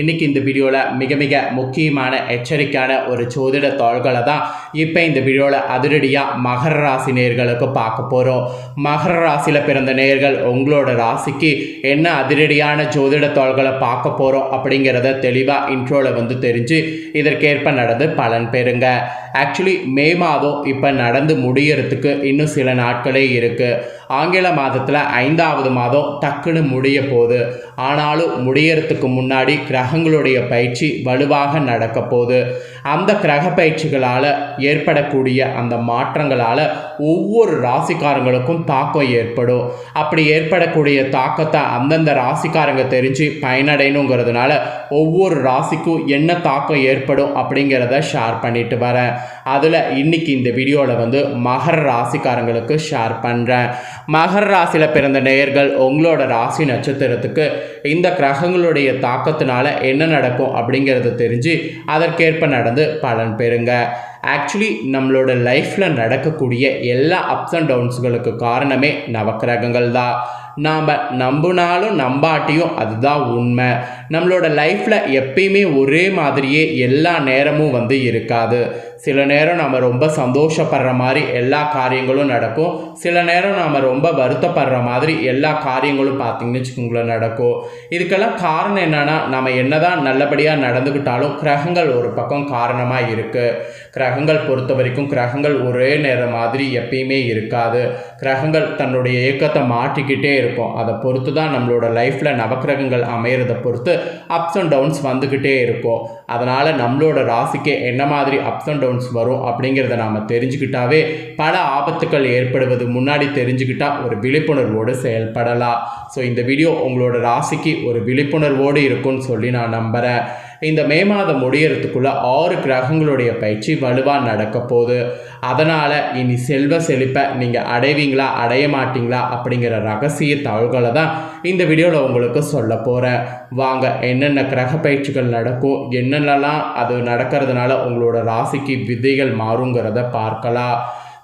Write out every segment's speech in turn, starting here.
இன்றைக்கி இந்த வீடியோவில் மிக மிக முக்கியமான எச்சரிக்கையான ஒரு ஜோதிட தாள்களை தான் இப்போ இந்த வீடியோவில் அதிரடியாக மகர ராசி நேயர்களுக்கு பார்க்க போகிறோம். மகர ராசியில் பிறந்த நேயர்கள் உங்களோட ராசிக்கு என்ன அதிரடியான ஜோதிட தாள்களை பார்க்க போகிறோம் அப்படிங்கிறத தெளிவாக இன்ட்ரோவில் தெரிஞ்சு இதற்கேற்ப நடந்து பலன் பெறுங்க. ஆக்சுவலி மே மாதம் இப்போ நடந்து முடியறதுக்கு இன்னும் சில நாட்களே இருக்குது. ஆங்கில மாதத்தில் 5வது மாதம் டக்குன்னு முடிய போகுது. ஆனாலும் முடியறதுக்கு முன்னாடி கிரகங்களுடைய பயிற்சி வலுவாக நடக்க போகுது. அந்த கிரக பயிற்சிகளால் ஏற்படக்கூடிய அந்த மாற்றங்களால் ஒவ்வொரு ராசிக்காரங்களுக்கும் தாக்கம் ஏற்படும். அப்படி ஏற்படக்கூடிய தாக்கத்தை அந்தந்த ராசிக்காரங்க தெரிஞ்சு பயனடையணுங்கிறதுனால ஒவ்வொரு ராசிக்கும் என்ன தாக்கம் ஏற்படும் அப்படிங்கிறத ஷேர் பண்ணிட்டு வரேன். அதில் இன்னைக்கு இந்த வீடியோவில் மகர ராசிக்காரங்களுக்கு ஷேர் பண்ணுறேன். மகர ராசியில் பிறந்த நேயர்கள் உங்களோட ராசி நட்சத்திரத்துக்கு இந்த கிரகங்களுடைய தாக்கத்தினால என்ன நடக்கும் அப்படிங்கிறத தெரிஞ்சு அதற்கேற்ப நடந்து பலன் பெறுங்க. ஆக்சுவலி நம்மளோட லைஃப்பில் நடக்கக்கூடிய எல்லா அப்ஸ் அண்ட் டவுன்ஸுகளுக்கு காரணமே நவக்கிரகங்கள் தான். நாம் நம்பினாலும் நம்பாட்டியும் அதுதான் உண்மை. நம்மளோட லைஃப்பில் எப்பயுமே ஒரே மாதிரியே எல்லா நேரமும் இருக்காது. சில நேரம் நம்ம ரொம்ப சந்தோஷப்படுற மாதிரி எல்லா காரியங்களும் நடக்கும். சில நேரம் நாம் ரொம்ப வருத்தப்படுற மாதிரி எல்லா காரியங்களும் பார்த்திங்கன்னு வச்சுக்கோங்களேன் நடக்கும். இதுக்கெல்லாம் காரணம் என்னென்னா, நம்ம என்னதான் நல்லபடியாக நடந்துக்கிட்டாலும் கிரகங்கள் ஒரு பக்கம் காரணமாக இருக்குது. கிரகங்கள் பொறுத்த வரைக்கும் கிரகங்கள் ஒரே நேரம் மாதிரி எப்பயுமே இருக்காது. கிரகங்கள் தன்னுடைய இயக்கத்தை மாற்றிக்கிட்டே இருக்கும். அதை பொறுத்து தான் நம்மளோட லைஃப்பில் நவக்கிரகங்கள் அமையிறதை பொறுத்து அப்ஸ் அண்ட் டவுன்ஸ் வந்துக்கிட்டே இருக்கும். அதனால் நம்மளோட ராசிக்கு என்ன மாதிரி அப்ஸ் அண்ட் டவுன்ஸ் வரும் அப்படிங்கிறத நாம் தெரிஞ்சுக்கிட்டாவே பல ஆபத்துக்கள் ஏற்படுவது முன்னாடி தெரிஞ்சுக்கிட்டா ஒரு விழிப்புணர்வோடு செயல்படலாம். ஸோ இந்த வீடியோ உங்களோட ராசிக்கு ஒரு விழிப்புணர்வோடு இருக்குன்னு சொல்லி நான் நம்புகிறேன். இந்த மே மாதம் முடியறதுக்குள்ளே 6 கிரகங்களுடைய பயிற்சி வலுவாக நடக்க போகுது. அதனால் இனி செல்வ செழிப்பை நீங்கள் அடைவீங்களா அடைய மாட்டீங்களா அப்படிங்கிற ரகசிய தகவல்களை தான் இந்த வீடியோவில் உங்களுக்கு சொல்ல போகிறேன். வாங்க, என்னென்ன கிரக பயிற்சிகள் நடக்கும், என்னென்னலாம் அது நடக்கிறதுனால உங்களோட ராசிக்கு விதைகள் மாறுங்கிறத பார்க்கலாம்.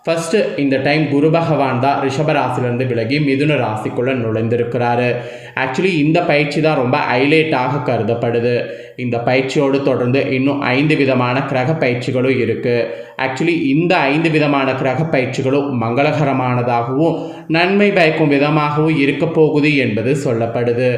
ஃபஸ்ட்டு இந்த டைம் குரு பகவான் தான் ரிஷப ராசிலேருந்து விலகி மிதுன ராசிக்குள்ளே நுழைந்திருக்கிறாரு. ஆக்சுவலி இந்த பயிற்சி தான் ரொம்ப ஹைலைட்டாக கருதப்படுது. இந்த பயிற்சியோடு தொடர்ந்து இன்னும் 5 விதமான கிரக பயிற்சிகளும் இருக்குது. ஆக்சுவலி இந்த 5 விதமான கிரக பயிற்சிகளும் மங்களகரமானதாகவும் நன்மை பயக்கும் விதமாகவும் இருக்க போகுது என்பது சொல்லப்படுது.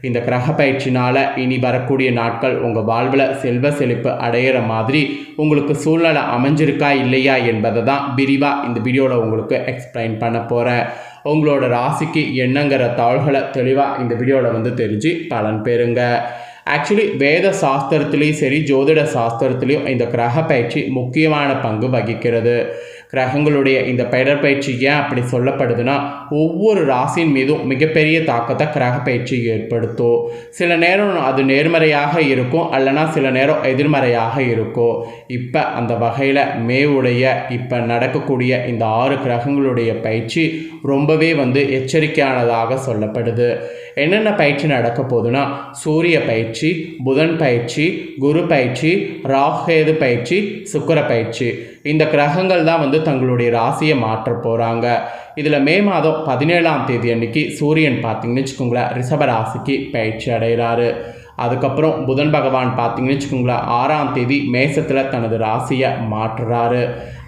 இந்த கிரக பயிற்சினால் இனி வரக்கூடிய நாட்கள் உங்கள் வாழ்வில் செல்வ செழிப்பு அடையிற மாதிரி உங்களுக்கு சூழ்நிலை அமைஞ்சிருக்கா இல்லையா என்பதை தான் விரிவாக இந்த வீடியோவில் உங்களுக்கு எக்ஸ்பிளைன் பண்ண போகிறேன். உங்களோட ராசிக்கு என்னங்கிற தாள்களை தெளிவாக இந்த வீடியோவில் தெரிஞ்சு பலன் பெறுங்க. ஆக்சுவலி வேத சாஸ்திரத்துலேயும் சரி ஜோதிட சாஸ்திரத்துலேயும் இந்த கிரக பயிற்சி முக்கியமான பங்கு வகிக்கிறது. கிரகங்களுடைய இந்த பெயர் பயிற்சி ஏன் அப்படி சொல்லப்படுதுன்னா, ஒவ்வொரு ராசியின் மீதும் மிகப்பெரிய தாக்கத்தை கிரக பயிற்சி ஏற்படுத்தும். சில நேரம் அது நேர்மறையாக இருக்கும், அல்லனா சில நேரம் எதிர்மறையாக இருக்கும். இப்போ அந்த வகையில் மேவுடைய இப்போ நடக்கக்கூடிய இந்த 6 கிரகங்களுடைய பயிற்சி ரொம்பவே எச்சரிக்கையானதாக சொல்லப்படுது. என்னென்ன பயிற்சி நடக்க போகுதுன்னா, சூரிய பயிற்சி, புதன் பயிற்சி, குரு பயிற்சி, ராகுகேது பயிற்சி, சுக்கிர பயிற்சி. இந்த கிரகங்கள் தான் தங்களுடைய ராசியை மாற்ற போகிறாங்க. இதில் மே மாதம் 17ஆம் தேதி அன்னைக்கு சூரியன் பார்த்திங்கன்னு வச்சுக்கோங்களேன் ரிஷப ராசிக்கு பயிற்சி அடைகிறாரு. அதுக்கப்புறம் புதன் பகவான் பார்த்திங்கன்னு வச்சுக்கோங்களேன் 6ஆம் தேதி மேசத்தில் தனது ராசியை மாற்றுறாரு.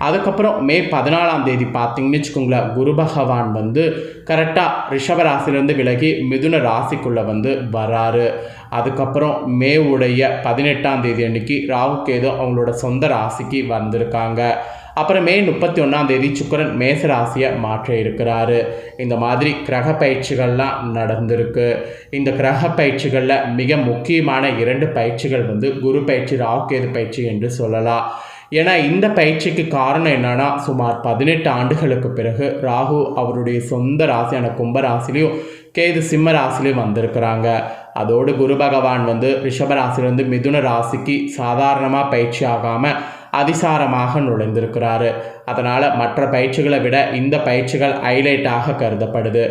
அதுக்கப்புறம் மே 14ஆம் தேதி பார்த்திங்கன்னு வச்சுக்கோங்களேன் குரு பகவான் கரெக்டாக ரிஷப ராசிலேருந்து விலகி மிதுன ராசிக்குள்ளே வராரு. அதுக்கப்புறம் மே 18ஆம் தேதி அன்னைக்கு ராகுகேது அவங்களோட சொந்த ராசிக்கு வந்திருக்காங்க. அப்புறம் மே 31ஆம் தேதி சுக்கிரன் மேச ராசியை மாற்ற இருக்கிறாரு. இந்த மாதிரி கிரக பயிற்சிகள்லாம் நடந்திருக்கு. இந்த கிரக பயிற்சிகளில் மிக முக்கியமான 2 பயிற்சிகள் குரு பயிற்சி, ராகுகேது பயிற்சி என்று சொல்லலாம். ஏன்னா இந்த பயிற்சிக்கு காரணம் என்னன்னா, சுமார் 18 ஆண்டுகளுக்கு பிறகு ராகு அவருடைய சொந்த ராசியான கும்ப ராசிலையும் கேது சிம்ம ராசிலையும் வந்திருக்கிறாங்க. அதோடு குரு பகவான் ரிஷப ராசிலேருந்து மிதுன ராசிக்கு சாதாரணமாக பயிற்சி ஆகாமல் அதிசாரமாக நுழைந்திருக்கிறாரு. அதனால் மற்ற பயிற்சிகளை விட இந்த பயிற்சிகள் ஹைலைட்டாக கருதப்படுது.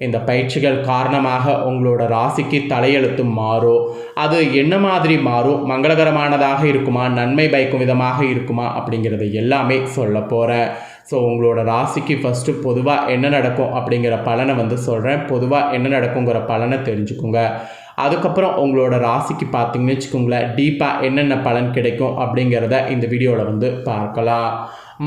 இந்த பயிற்சிகள் காரணமாக உங்களோட ராசிக்கு தலையெழுத்து மாறும். அது என்ன மாதிரி மாறும், மங்களகரமானதாக இருக்குமா, நன்மை பயக்கும் விதமாக இருக்குமா அப்படிங்கிறது எல்லாமே சொல்ல போகிறேன். ஸோ உங்களோட ராசிக்கு ஃபஸ்ட்டு பொதுவாக என்ன நடக்கும் அப்படிங்கிற பலனை சொல்கிறேன். பொதுவாக என்ன நடக்குங்கிற பலனை தெரிஞ்சுக்குங்க. அதுக்கப்புறம் உங்களோட ராசிக்கு பார்த்தீங்கன்னு வச்சுக்கோங்களேன் டீப்பாக என்னென்ன பலன் கிடைக்கும் அப்படிங்கிறத இந்த வீடியோவில் வந்து பார்க்கலாம்.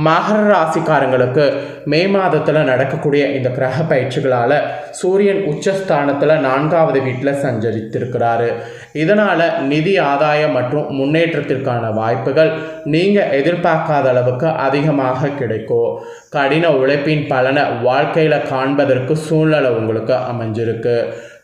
மகர ராசிக்காரங்களுக்கு மே மாதத்தில் நடக்கக்கூடிய இந்த கிரக பயிற்சிகளால் சூரியன் உச்சஸ்தானத்தில் 4வது வீட்டில் சஞ்சரித்திருக்கிறாரு. இதனால் நிதி ஆதாயம் மற்றும் முன்னேற்றத்திற்கான வாய்ப்புகள் நீங்கள் எதிர்பார்க்காத அளவுக்கு அதிகமாக கிடைக்கும். கடின உழைப்பின் பலனை வாழ்க்கையில் காண்பதற்கு சூழ்நிலை உங்களுக்கு அமைஞ்சிருக்கு.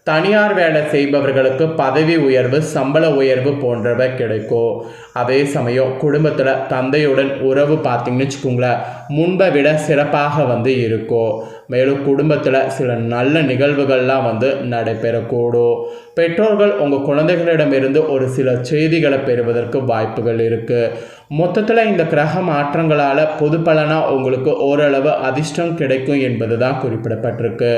தனியார் வேலை செய்பவர்களுக்கு பதவி உயர்வு, சம்பள உயர்வு போன்றவை கிடைக்கும். அதே சமயம் குடும்பத்தில் தந்தையுடன் உறவு பார்த்தீங்கன்னு வச்சுக்கோங்களேன் முன்பை விட சிறப்பாக வந்து இருக்கும். மேலும் குடும்பத்தில் சில நல்ல நிகழ்வுகள்லாம் வந்து நடைபெறக்கூடும். பெற்றோர்கள் உங்கள் குழந்தைகளிடமிருந்து ஒரு சில செய்திகளை பெறுவதற்கு வாய்ப்புகள் இருக்குது. மொத்தத்தில் இந்த கிரக மாற்றங்களால் பொது பலனாக உங்களுக்கு ஓரளவு அதிர்ஷ்டம் கிடைக்கும் என்பது தான் குறிப்பிடப்பட்டிருக்கு.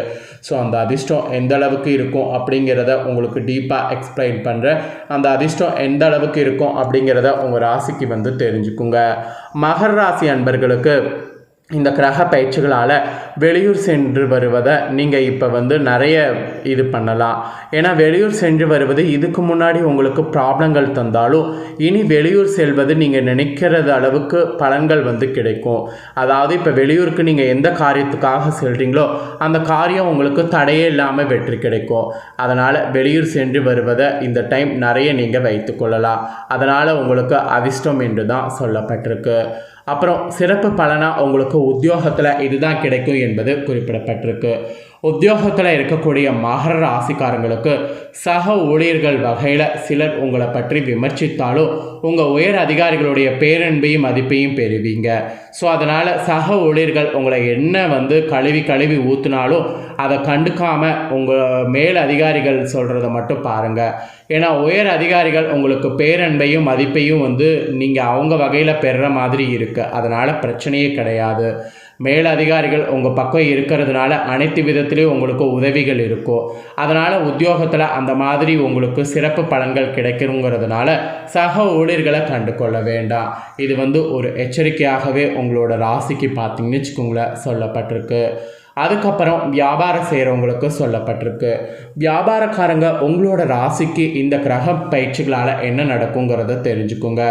ஸோ அந்த அதிர்ஷ்டம் எந்த அளவுக்கு இருக்கும் அப்படிங்கிறத உங்களுக்கு டீப்பாக எக்ஸ்பிளைன் பண்ணுறேன். அந்த அதிர்ஷ்டம் எந்த அளவுக்கு இருக்கும் அப்படிங்கிறத உங்கள் ராசிக்கு வந்து தெரிஞ்சுக்குங்க. மகர ராசி அன்பர்களுக்கு இந்த கிரக பயிற்சிகளால் வெளியூர் சென்று வருவதை நீங்கள் இப்போ வந்து நிறைய இது பண்ணலாம். ஏன்னா வெளியூர் சென்று வருவது இதுக்கு முன்னாடி உங்களுக்கு ப்ராப்ளங்கள் தந்தாலும் இனி வெளியூர் செல்வது நீங்கள் நினைக்கிறது அளவுக்கு பலன்கள் வந்து கிடைக்கும். அதாவது இப்போ வெளியூருக்கு நீங்கள் எந்த காரியத்துக்காக செல்கிறீங்களோ அந்த காரியம் உங்களுக்கு தடையே இல்லாமல் வெற்றி கிடைக்கும். அதனால் வெளியூர் சென்று வருவதை இந்த டைம் நிறைய நீங்கள் வைத்து கொள்ளலாம். அதனால் உங்களுக்கு அதிர்ஷ்டம் என்று தான் சொல்லப்பட்டிருக்கு. அப்புறம் சிறப்பு பலனாக உங்களுக்கு உத்தியோகத்தில் இதுதான் கிடைக்கும் என்பது குறிப்பிடப்பட்டிருக்கு. உத்தியோகத்தில் இருக்கக்கூடிய மகர ராசிக்காரங்களுக்கு சக ஊழியர்கள் வகையில் சிலர் உங்களை பற்றி விமர்சித்தாலும் உங்கள் உயர் அதிகாரிகளுடைய பேரன்பையும் மதிப்பையும் பெறுவீங்க. ஸோ அதனால் சக ஊழியர்கள் உங்களை என்ன வந்து கழுவி ஊற்றினாலும் அதை கண்டுக்காமல் உங்கள் மேல் அதிகாரிகள் சொல்கிறத மட்டும் பாருங்கள். ஏன்னா உயர் அதிகாரிகள் உங்களுக்கு பேரன்பையும் மதிப்பையும் வந்து நீங்கள் அவங்க வகையில் பெறுற மாதிரி இருக்குது. அதனால் பிரச்சனையே கிடையாது. மேல் அதிகாரிகள் உங்கள் பக்கம் இருக்கிறதுனால அனைத்து விதத்திலையும் உங்களுக்கு உதவிகள் இருக்கும். அதனால் உத்தியோகத்தில் அந்த மாதிரி உங்களுக்கு சிறப்பு பலன்கள் கிடைக்கணுங்கிறதுனால சக ஊழியர்களை கண்டு கொள்ள வேண்டாம். இது வந்து ஒரு எச்சரிக்கையாகவே உங்களோட ராசிக்கு பார்த்தீங்கன்னு வச்சுக்கோங்களேன் சொல்லப்பட்டிருக்கு. அதுக்கப்புறம் வியாபாரம் செய்கிறவங்களுக்கு சொல்லப்பட்டிருக்கு. வியாபாரக்காரங்க உங்களோட ராசிக்கு இந்த கிரக பயிற்சிகளால் என்ன நடக்குங்கிறத தெரிஞ்சுக்கோங்க.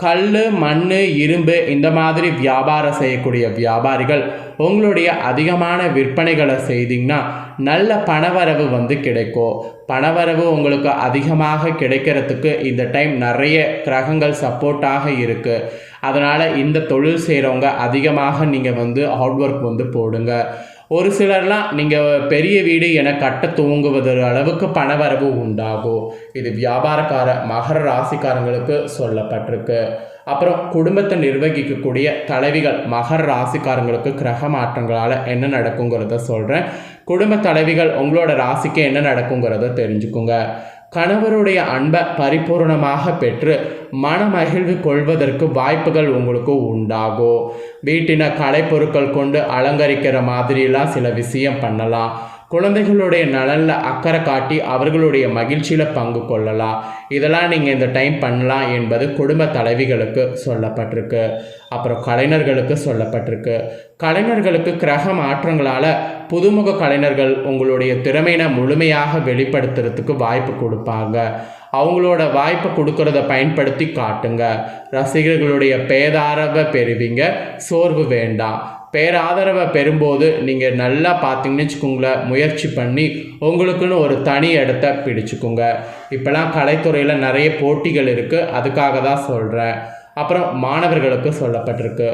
கல், மண், இரும்பு இந்த மாதிரி வியாபாரம் செய்யக்கூடிய வியாபாரிகள் உங்களுடைய அதிகமான விற்பனைகளை செய்தீங்கன்னா நல்ல பணவரவு வந்து கிடைக்கும். பணவரவு உங்களுக்கு அதிகமாக கிடைக்கிறதுக்கு இந்த டைம் நிறைய கிரகங்கள் சப்போர்ட்டாக இருக்குது. அதனால் இந்த தொழில் செய்கிறவங்க அதிகமாக நீங்கள் வந்து ஹார்ட் ஒர்க் வந்து போடுங்க. ஒரு சிலர்லாம் நீங்கள் பெரிய வீடு என கட்ட துவங்குவது அளவுக்கு பணவரவு உண்டாகும். இது வியாபாரக்கார மகர ராசிக்காரங்களுக்கு சொல்லப்பட்டிருக்கு. அப்புறம் குடும்பத்தை நிர்வகிக்கக்கூடிய தலைவிகள் மகர ராசிக்காரங்களுக்கு கிரக மாற்றங்களால் என்ன நடக்குங்கிறத சொல்கிறேன். குடும்ப தலைவிகள் உங்களோட ராசிக்கு என்ன நடக்குங்கிறத தெரிஞ்சுக்குங்க. கணவருடைய அன்பை பரிபூர்ணமாக பெற்று மனமகிழ்வு கொள்வதற்கு வாய்ப்புகள் உங்களுக்கு உண்டாகும். வீட்டின கலைப்பொருட்கள் கொண்டு அலங்கரிக்கிற மாதிரிலாம் சில விஷயம் பண்ணலாம். குழந்தைகளுடைய நலனில் அக்கறை காட்டி அவர்களுடைய மகிழ்ச்சியில் பங்கு கொள்ளலாம். இதெல்லாம் நீங்கள் இந்த டைம் பண்ணலாம் என்பது குடும்ப தலைவிகளுக்கு சொல்லப்பட்டிருக்கு. அப்புறம் கலைஞர்களுக்கு சொல்லப்பட்டிருக்கு. கலைஞர்களுக்கு கிரக மாற்றங்களால் புதுமுக கலைஞர்கள் உங்களுடைய திறமையை முழுமையாக வெளிப்படுத்துறதுக்கு வாய்ப்பு கொடுப்பாங்க. அவங்களோட வாய்ப்பை கொடுக்கறத பயன்படுத்தி காட்டுங்க. ரசிகர்களுடைய பேராதரவை பெறுவீங்க. சோர்வு வேண்டாம். பேராதரவை பெறும்போது நீங்கள் நல்லா பார்த்தீங்கன்னு வச்சுக்கோங்களேன் முயற்சி பண்ணி உங்களுக்குன்னு ஒரு தனி இடத்த பிடிச்சிக்கோங்க. இப்போலாம் கலைத்துறையில் நிறைய போட்டிகள் இருக்குது. அதுக்காக தான் சொல்கிறேன். அப்புறம் மாணவர்களுக்கு சொல்லப்பட்டிருக்கு.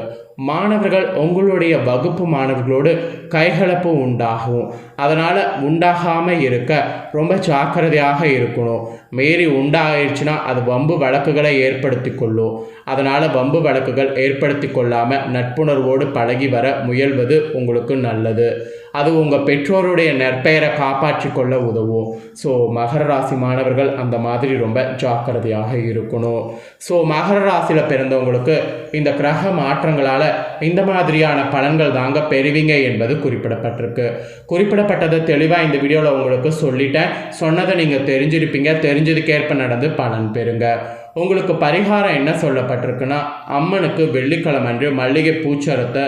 மாணவர்கள் உங்களுடைய வகுப்பு மாணவர்களோடு கைகலப்பு உண்டாகும். அதனால் உண்டாகாமல் இருக்க ரொம்ப ஜாக்கிரதையாக இருக்கணும். மீறி உண்டாகிடுச்சுன்னா அது வம்பு வழக்குகளை ஏற்படுத்தி கொள்ளும். அதனால் வம்பு வழக்குகள் ஏற்படுத்தி கொள்ளாமல் நட்புணர்வோடு பழகி வர முயல்வது உங்களுக்கு நல்லது. அது உங்கள் பெற்றோருடைய நற்பெயரை காப்பாற்றி கொள்ள உதவும். ஸோ மகர ராசி மாணவர்கள் அந்த மாதிரி ரொம்ப ஜாக்கிரதையாக இருக்கணும். ஸோ மகர ராசியில் பிறந்தவங்களுக்கு இந்த கிரக மாற்றங்களால் இந்த மாதிரியான பலன்கள் தாங்க பெறுவீங்க என்பது குறிப்பிடப்பட்டிருக்கு. குறிப்பிடப்பட்டதை தெளிவாக இந்த வீடியோவில் உங்களுக்கு சொல்லிட்டேன். சொன்னதை நீங்கள் தெரிஞ்சிருப்பீங்க. தெரிஞ்சதுக்கேற்ப நடந்து பலன் பெறுங்க. உங்களுக்கு பரிகாரம் என்ன சொல்லப்பட்டிருக்குன்னா அம்மனுக்கு வெள்ளிக்கிழமை அன்று மல்லிகை பூச்சரத்தை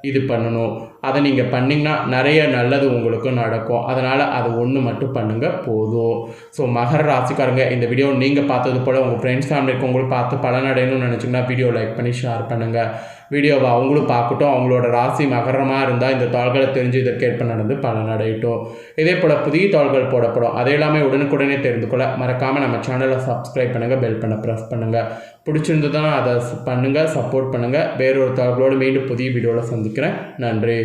இது பண்ணணும். அதை நீங்கள் பண்ணிங்கன்னா நிறைய நல்லது உங்களுக்கு நடக்கும். அதனால் அது ஒன்று மட்டும் பண்ணுங்கள் போதும். ஸோ மகர ராசிக்காரங்க, இந்த வீடியோ நீங்கள் பார்த்தது போல் உங்கள் ஃப்ரெண்ட்ஸ் ஃபேமிலிக்கு உங்களுக்கு பார்த்து பலனடையணும்னு நினச்சிங்கன்னா வீடியோ லைக் பண்ணி ஷேர் பண்ணுங்கள். வீடியோவை அவங்களும் பார்க்கட்டும். அவங்களோட ராசி மகரமாக இருந்தால் இந்த தாள்களை தெரிஞ்சு இதற்கேற்ப நடந்து பலனடையட்டும். இதே போல் புதிய தாள்கள் போடப்படும். அதை எல்லாமே உடனுக்குடனே தெரிந்து கொள்ள மறக்காமல் நம்ம சேனலை சப்ஸ்கிரைப் பண்ணுங்கள், பெல் பண்ண ப்ரெஸ் பண்ணுங்கள். பிடிச்சிருந்ததுன்னா அதை பண்ணுங்கள், சப்போர்ட் பண்ணுங்கள். வேறொரு தாள்களோடு மீண்டும் புதிய வீடியோவில் சந்திக்கிறேன். நன்றி.